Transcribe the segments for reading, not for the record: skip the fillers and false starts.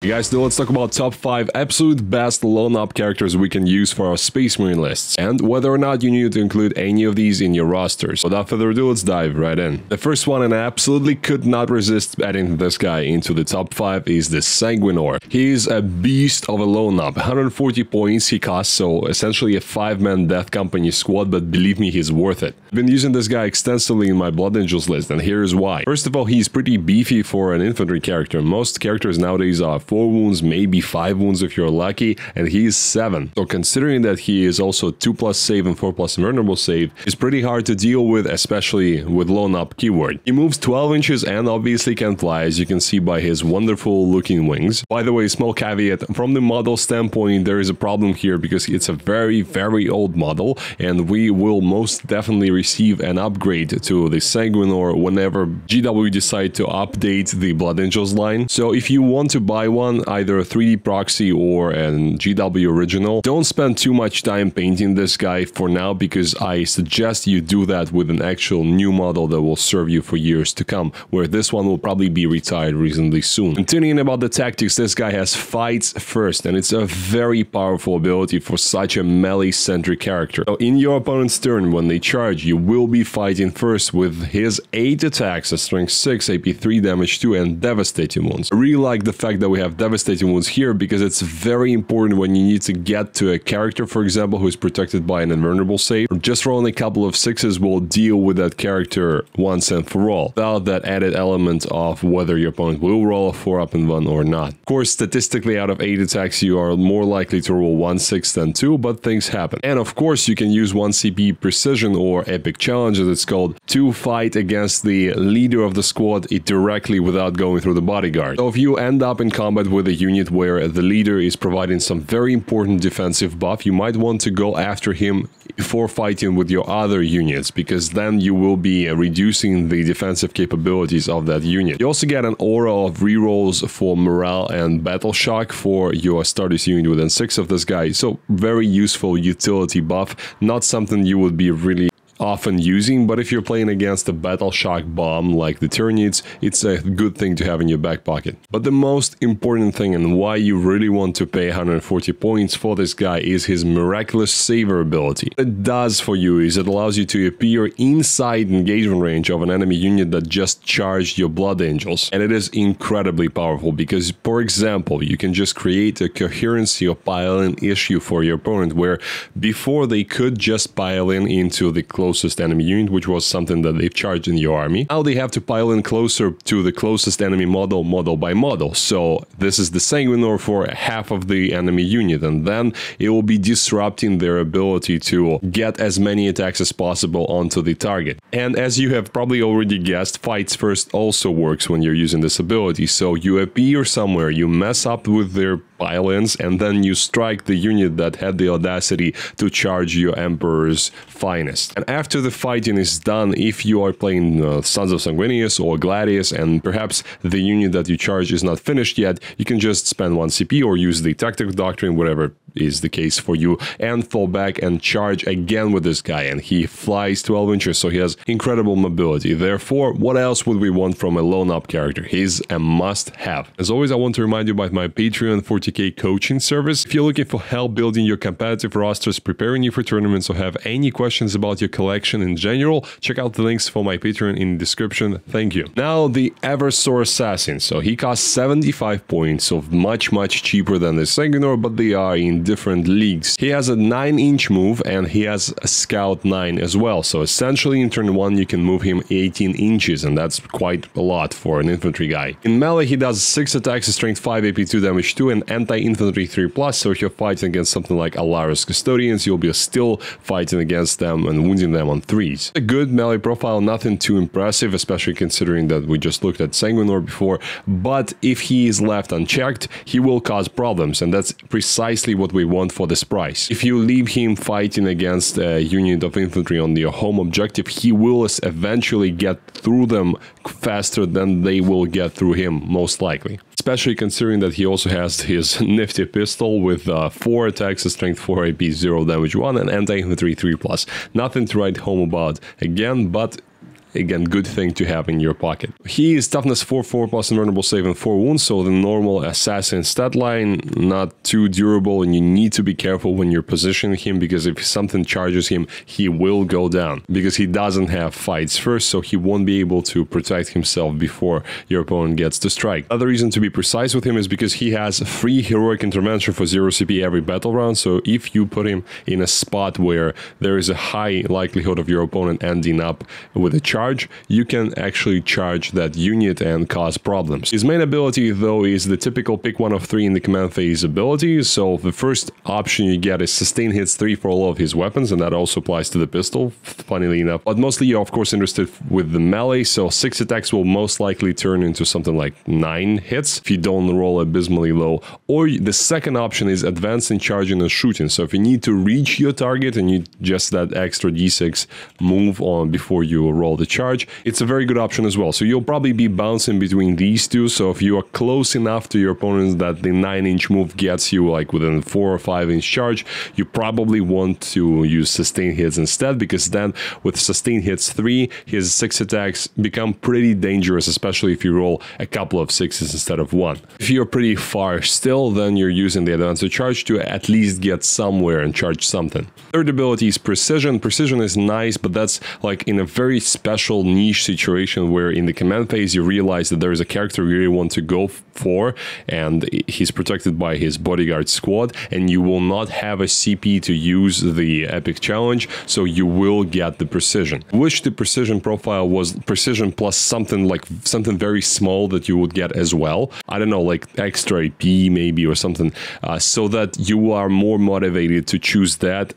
Guys, now let's talk about top 5 absolute best lone op characters we can use for our Space Marine lists, and whether or not you need to include any of these in your rosters. Without further ado, let's dive right in. The first one, and I absolutely could not resist adding this guy into the top 5, is the Sanguinor. He is a beast of a lone op, 140 points he costs, so essentially a 5-man Death Company squad, but believe me, he's worth it. I've been using this guy extensively in my Blood Angels list, and here's why. First of all, he's pretty beefy for an infantry character. Most characters nowadays are 4 wounds, maybe 5 wounds if you're lucky, and he's 7. So considering that he is also 2+ save and 4+ invulnerable save, it's pretty hard to deal with, especially with lone op keyword. He moves 12 inches and obviously can fly, as you can see by his wonderful looking wings. By the way, small caveat, from the model standpoint, there is a problem here because it's a very old model, and we will most definitely receive an upgrade to the Sanguinor whenever GW decide to update the Blood Angels line. So if you want to buy one, either a 3D proxy or an GW original, don't spend too much time painting this guy for now, because I suggest you do that with an actual new model that will serve you for years to come, where this one will probably be retired reasonably soon. Continuing about the tactics, this guy has fights first, and it's a very powerful ability for such a melee-centric character. So in your opponent's turn, when they charge, you will be fighting first with his 8 attacks, a strength 6, AP 3, damage 2, and devastating wounds. I really like the fact that we have devastating wounds here, because it's very important when you need to get to a character, for example, who is protected by an invulnerable save. Just rolling a couple of 6s will deal with that character once and for all, without that added element of whether your opponent will roll a 4-up in 1 or not. Of course, statistically, out of 8 attacks, you are more likely to roll 1 6 than 2, but things happen. And of course, you can use 1 CP Precision, or Epic Challenge as it's called, to fight against the leader of the squad directly without going through the bodyguard. So if you end up in combat with a unit where the leader is providing some very important defensive buff, you might want to go after him before fighting with your other units, because then you will be reducing the defensive capabilities of that unit. You also get an aura of rerolls for morale and battle shock for your Astartes unit within 6 of this guy, so very useful utility buff, not something you would be really often using, but if you're playing against a battle shock bomb like the Turnids, it's a good thing to have in your back pocket. But the most important thing, and why you really want to pay 140 points for this guy, is his miraculous saver ability. What it does for you is it allows you to appear inside engagement range of an enemy unit that just charged your Blood Angels, and it is incredibly powerful because, for example, you can just create a coherency or pile-in issue for your opponent, where before they could just pile in into the closest enemy unit, which was something that they've charged in your army. Now they have to pile in closer to the closest enemy model by model. So this is the Sanguinor for half of the enemy unit, and then it will be disrupting their ability to get as many attacks as possible onto the target. And as you have probably already guessed, fights first also works when you're using this ability. So you appear somewhere, you mess up with their pile-ins, and then you strike the unit that had the audacity to charge your Emperor's finest. And after the fighting is done, if you are playing Sons of Sanguinius or Gladius, and perhaps the unit that you charge is not finished yet, you can just spend 1 CP or use the Tactical Doctrine, whatever is the case for you, and fall back and charge again with this guy, and he flies 12 inches, so he has incredible mobility. Therefore, what else would we want from a lone op character? He's a must-have. As always, I want to remind you about my Patreon 40K coaching service. If you're looking for help building your competitive rosters, preparing you for tournaments, or have any questions about your collection in general, check out the links for my Patreon in the description. Thank you. Now, the Eversor Assassin. So he costs 75 points, so much cheaper than the Sanguinor, but they are in different leagues. He has a 9-inch move, and he has a Scout 9 as well. So essentially in turn 1 you can move him 18 inches, and that's quite a lot for an infantry guy. In melee he does 6 attacks, strength 5, AP 2, damage 2, and anti-infantry 3+, so if you're fighting against something like Alaris Custodians, you'll be still fighting against them and wounding them on 3s. A good melee profile, nothing too impressive, especially considering that we just looked at Sanguinor before, but if he is left unchecked, he will cause problems, and that's precisely what we want for this price. If you leave him fighting against a unit of infantry on your home objective, he will eventually get through them faster than they will get through him, most likely. Especially considering that he also has his nifty pistol with 4 attacks, a strength 4, AP 0, damage 1, and anti-infantry 3+. Nothing to write home about again, but again, good thing to have in your pocket. He is toughness 4, 4+ invulnerable save and 4 wounds, so the normal assassin stat line, not too durable, and you need to be careful when you're positioning him, because if something charges him, he will go down, because he doesn't have fights first, so he won't be able to protect himself before your opponent gets to strike. Another reason to be precise with him is because he has free heroic intervention for 0 CP every battle round, so if you put him in a spot where there is a high likelihood of your opponent ending up with a charge, you can actually charge that unit and cause problems. His main ability, though, is the typical pick one of 3 in the command phase ability, so the first option you get is sustain hits 3 for all of his weapons, and that also applies to the pistol, funnily enough. But mostly you're of course interested with the melee, so 6 attacks will most likely turn into something like 9 hits if you don't roll abysmally low. Or the second option is advancing, charging, and shooting, so if you need to reach your target and you just that extra d6 move on before you roll the charge, it's a very good option as well. So you'll probably be bouncing between these two, so if you are close enough to your opponents that the 9-inch move gets you like within 4 or 5-inch charge, you probably want to use sustain hits instead, because then with sustain hits 3, his 6 attacks become pretty dangerous, especially if you roll a couple of 6s instead of 1. If you're pretty far still, then you're using the advanced charge to at least get somewhere and charge something. Third ability is precision. Precision is nice, but that's like in a very special niche situation where in the command phase you realize that there is a character you really want to go for, and he's protected by his bodyguard squad, and you will not have a CP to use the epic challenge, so you will get the precision. Wish the precision profile was precision plus something very small that you would get as well. I don't know, like extra AP maybe or something, so that you are more motivated to choose that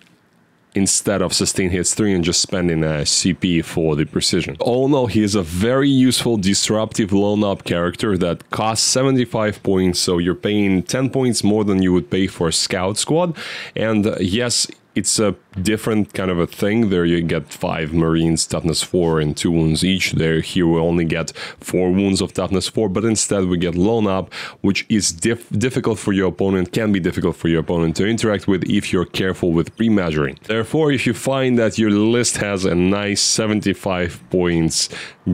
instead of sustain hits 3 and just spending a CP for the precision. All in all, he is a very useful, disruptive lone op character that costs 75 points, so you're paying 10 points more than you would pay for a scout squad. And yes, it's a different kind of a thing. There you get 5 Marines, toughness 4 and 2 wounds each. There, here we only get 4 wounds of toughness 4, but instead we get lone op, which is difficult for your opponent, can be difficult for your opponent to interact with if you're careful with pre-measuring. Therefore, if you find that your list has a nice 75 points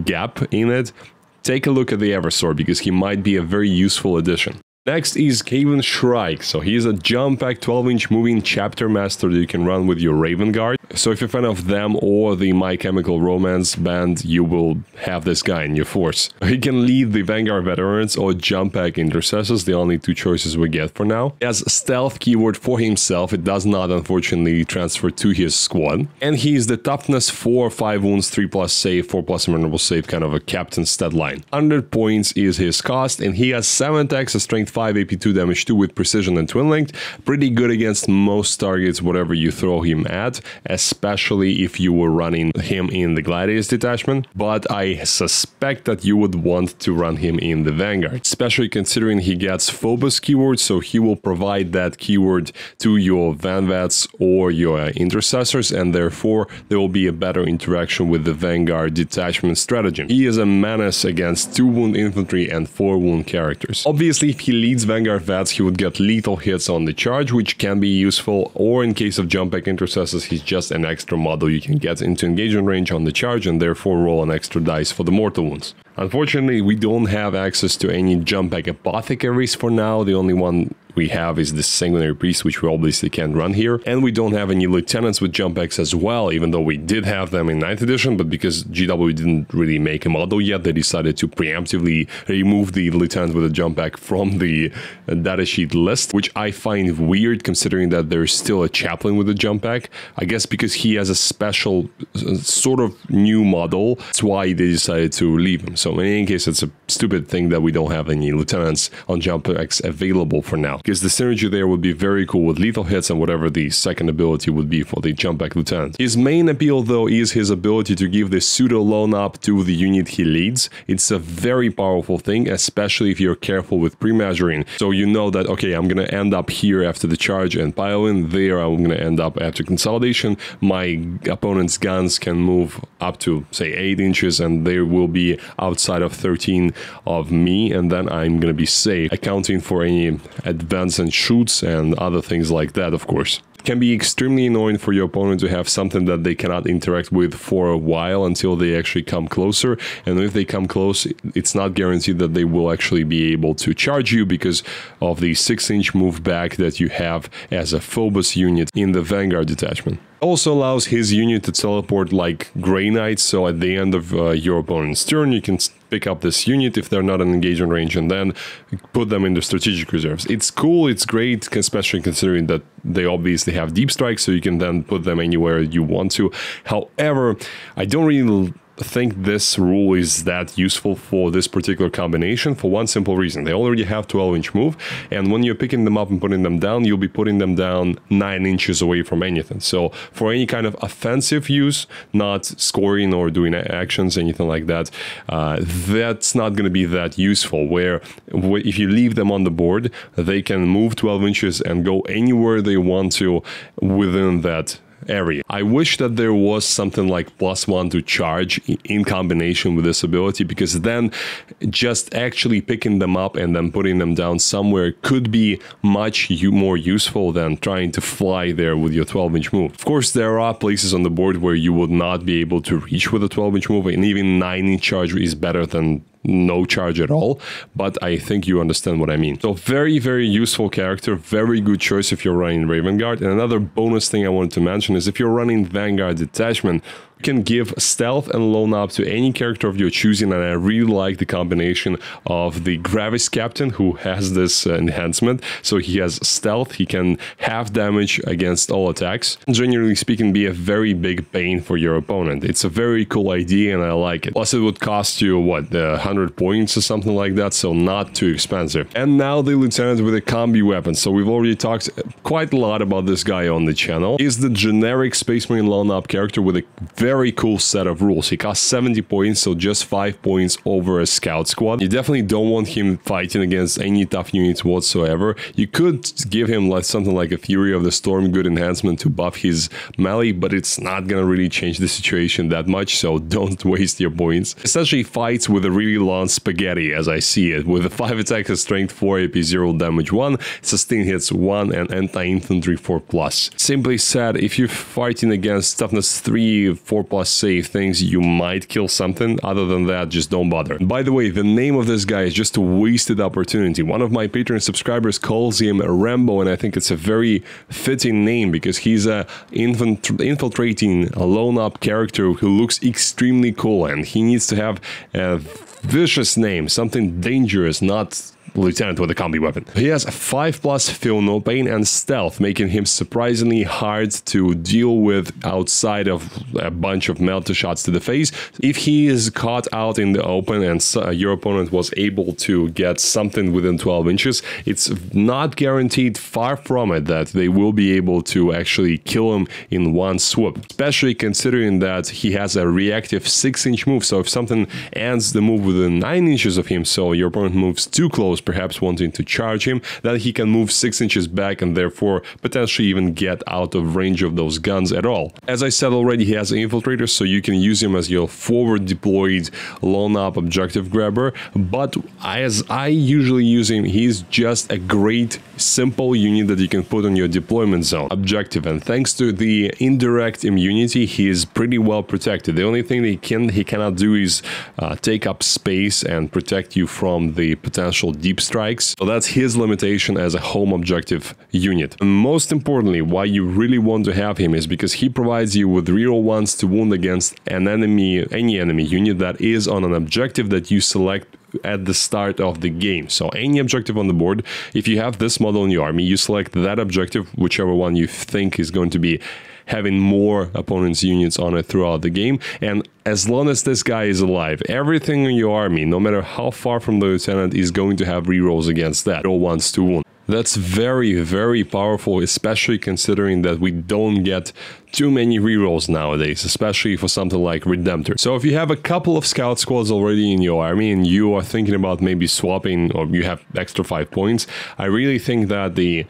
gap in it, take a look at the Eversor, because he might be a very useful addition. Next is Kayvaan Shrike. So he is a jump pack 12-inch moving chapter master that you can run with your Raven Guard. So if you're a fan of them or the My Chemical Romance band, you will have this guy in your force. He can lead the Vanguard Veterans or jump pack intercessors, the only 2 choices we get for now. He has stealth keyword for himself. It does not unfortunately transfer to his squad. And he is the toughness 4, 5 wounds, 3+ save, 4+ invulnerable save, kind of a captain stat line. 100 points is his cost, and he has 7 attacks, a strength 5, AP2, damage 2 with precision and twin linked. Pretty good against most targets, whatever you throw him at, especially if you were running him in the Gladius detachment. But I suspect that you would want to run him in the Vanguard, especially considering he gets Phobos keyword, so he will provide that keyword to your Vanvats or your intercessors, and therefore there will be a better interaction with the Vanguard detachment stratagem. He is a menace against 2 wound infantry and 4 wound characters. Obviously, if he leads Vanguard Vats, he would get lethal hits on the charge, which can be useful, or in case of jump pack intercessors, he's just an extra model you can get into engagement range on the charge and therefore roll an extra dice for the mortal wounds. Unfortunately, we don't have access to any jump pack apothecaries for now. The only one we have is the Sanguinary Priest, which we obviously can't run here. And we don't have any lieutenants with jump packs as well, even though we did have them in 9th edition, but because GW didn't really make a model yet, they decided to preemptively remove the lieutenant with a jump pack from the datasheet list, which I find weird considering that there's still a chaplain with a jump pack. I guess because he has a special sort of new model, that's why they decided to leave him. So in any case, it's a stupid thing that we don't have any lieutenants on jump packs available for now, because the synergy there would be very cool with lethal hits and whatever the second ability would be for the jump pack lieutenant. His main appeal though is his ability to give the pseudo lone op to the unit he leads. It's a very powerful thing, especially if you're careful with pre-measuring. So you know that, okay, I'm gonna end up here after the charge and pile in, there I'm gonna end up after consolidation. My opponent's guns can move up to say 8 inches and they will be outside of 13 of me, and then I'm gonna be safe, accounting for any advance and shoots and other things like that, of course. can be extremely annoying for your opponent to have something that they cannot interact with for a while until they actually come closer. And if they come close, it's not guaranteed that they will actually be able to charge you because of the 6-inch move back that you have as a Phobos unit in the Vanguard detachment. Also allows his unit to teleport like Grey Knights, so at the end of your opponent's turn you can pick up this unit if they're not in engagement range and then put them into strategic reserves. It's cool, it's great, especially considering that they obviously have deep strike, so you can then put them anywhere you want to. However, I don't really think this rule is that useful for this particular combination for one simple reason. They already have 12-inch move, and when you're picking them up and putting them down, you'll be putting them down 9 inches away from anything. So for any kind of offensive use, not scoring or doing actions, anything like that, that's not going to be that useful, where if you leave them on the board, they can move 12 inches and go anywhere they want to within that area. I wish that there was something like +1 to charge in combination with this ability, because then just actually picking them up and then putting them down somewhere could be much more useful than trying to fly there with your 12-inch move. Of course, there are places on the board where you would not be able to reach with a 12-inch move, and even 9-inch charge is better than no charge at all, but I think you understand what I mean. So very, very useful character, very good choice if you're running Raven Guard. And another bonus thing I wanted to mention is if you're running Vanguard detachment, you can give stealth and lone up to any character of your choosing, and I really like the combination of the Gravis Captain, who has this enhancement. So he has stealth, he can half damage against all attacks, and generally speaking be a very big pain for your opponent. It's a very cool idea and I like it. Plus it would cost you, what, 100 points or something like that, so not too expensive. And now the Lieutenant with a Combi-Weapon. So we've already talked quite a lot about this guy on the channel. He's the generic Space Marine lone up character with a very cool set of rules. He costs 70 points, so just 5 points over a scout squad. You definitely don't want him fighting against any tough units whatsoever. You could give him like something like a Fury of the Storm good enhancement to buff his melee, but it's not gonna really change the situation that much, so don't waste your points. Essentially fights with a really long spaghetti as I see it, with a 5 attack and strength 4, AP 0, damage 1, sustain hits 1, and anti-infantry 4+. Simply said, if you're fighting against toughness 3, 4+ save things, you might kill something. Other than that, just don't bother. By the way, the name of this guy is just a wasted opportunity. One of my Patreon subscribers calls him Rambo, and I think it's a very fitting name because he's a infiltrating a lone up character who looks extremely cool, and he needs to have a vicious name, something dangerous, not Lieutenant with a Combi-Weapon. He has 5+ Feel No Pain and Stealth, making him surprisingly hard to deal with outside of a bunch of melter shots to the face. If he is caught out in the open and your opponent was able to get something within 12 inches, it's not guaranteed, far from it, that they will be able to actually kill him in one swoop, especially considering that he has a reactive 6-inch move. So if something ends the move within 9 inches of him, so your opponent moves too close, perhaps wanting to charge him, that he can move 6 inches back and therefore potentially even get out of range of those guns at all. As I said already, he has an infiltrator, so you can use him as your forward deployed lone up objective grabber, but as I usually use him, he's just a great simple unit that you can put on your deployment zone objective, and thanks to the indirect immunity, he is pretty well protected. The only thing that he cannot do is take up space and protect you from the potential deep strikes, so that's his limitation as a home objective unit. And most importantly, why you really want to have him is because he provides you with reroll 1s to wound against an enemy, any enemy unit that is on an objective that you select at the start of the game. So any objective on the board, if you have this model in your army, you select that objective, whichever one you think is going to be having more opponents' units on it throughout the game, and as long as this guy is alive, everything in your army, no matter how far from the lieutenant, is going to have rerolls against that, roll 1s to wound. That's very, very powerful, especially considering that we don't get too many rerolls nowadays, especially for something like Redemptor. So if you have a couple of scout squads already in your army and you are thinking about maybe swapping, or you have extra 5 points, I really think that the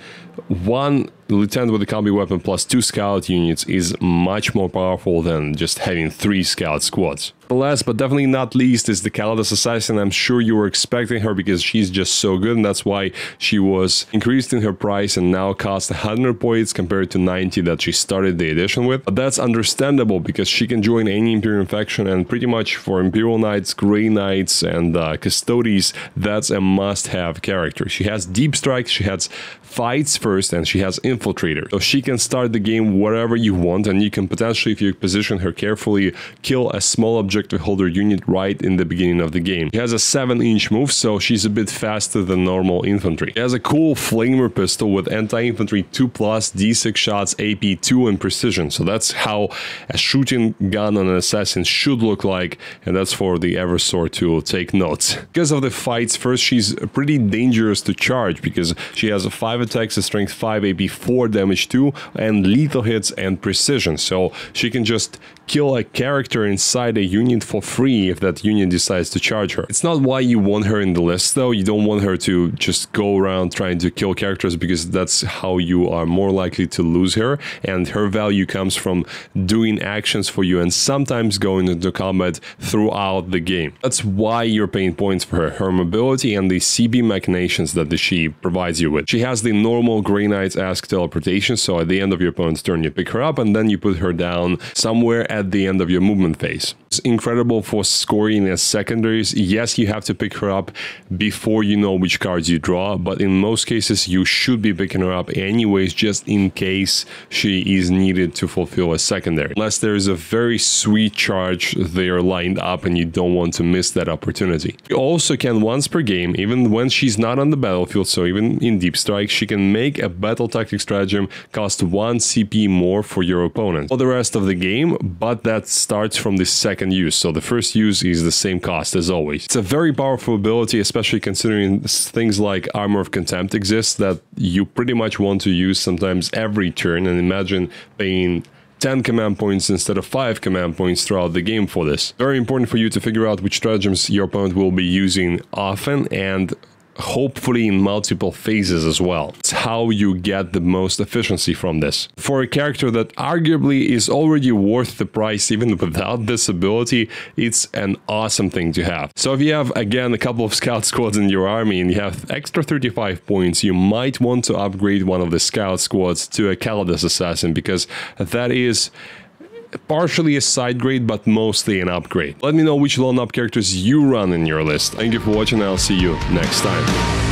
one lieutenant with the Combi-Weapon plus 2 scout units is much more powerful than just having 3 scout squads. Last but definitely not least is the Callidus Assassin. I'm sure you were expecting her because she's just so good, and that's why she was increased in her price and now costs 100 points compared to 90 that she started the edition with. But that's understandable because she can join any Imperial faction, and pretty much for Imperial Knights, Grey Knights, and Custodes, that's a must-have character. She has Deep Strike, she has Fights first, and she has Infiltrator. So she can start the game wherever you want, and you can potentially, if you position her carefully, kill a small objective holder unit right in the beginning of the game. She has a 7-inch move, so she's a bit faster than normal infantry. She has a cool flamer pistol with anti-infantry 2+, D6 shots, AP 2, and precision. So that's how a shooting gun on an assassin should look like, and that's for the Eversor to take notes. Because of the Fights first, she's pretty dangerous to charge because she has a 5 attacks, a strength 5, AP 4, damage 2, and lethal hits and precision. So she can just kill a character inside a unit for free if that unit decides to charge her. It's not why you want her in the list though. You don't want her to just go around trying to kill characters because that's how you are more likely to lose her, and her value comes from doing actions for you and sometimes going into combat throughout the game. That's why you're paying points for her. Her mobility and the CB machinations that she provides you with. She has the normal Grey Knights-esque teleportation, so at the end of your opponent's turn you pick her up and then you put her down somewhere at the end of your movement phase. It's incredible for scoring as secondaries. Yes, you have to pick her up before you know which cards you draw, but in most cases you should be picking her up anyways, just in case she is needed to fulfill a secondary. Unless there is a very sweet charge there lined up and you don't want to miss that opportunity. You also can once per game, even when she's not on the battlefield, so even in Deep Strike, she can make a battle tactic stratagem cost 1 CP more for your opponent for the rest of the game, but that starts from the second use, so the first use is the same cost as always. It's a very powerful ability, especially considering things like Armor of Contempt exists that you pretty much want to use sometimes every turn, and imagine paying 10 command points instead of 5 command points throughout the game for this. Very important for you to figure out which stratagems your opponent will be using often and hopefully in multiple phases as well. It's how you get the most efficiency from this. For a character that arguably is already worth the price even without this ability, it's an awesome thing to have. So if you have, again, a couple of scout squads in your army and you have extra 35 points, you might want to upgrade one of the scout squads to a Callidus Assassin, because that is partially a side grade, but mostly an upgrade. Let me know which Lone Op characters you run in your list. Thank you for watching, and I'll see you next time.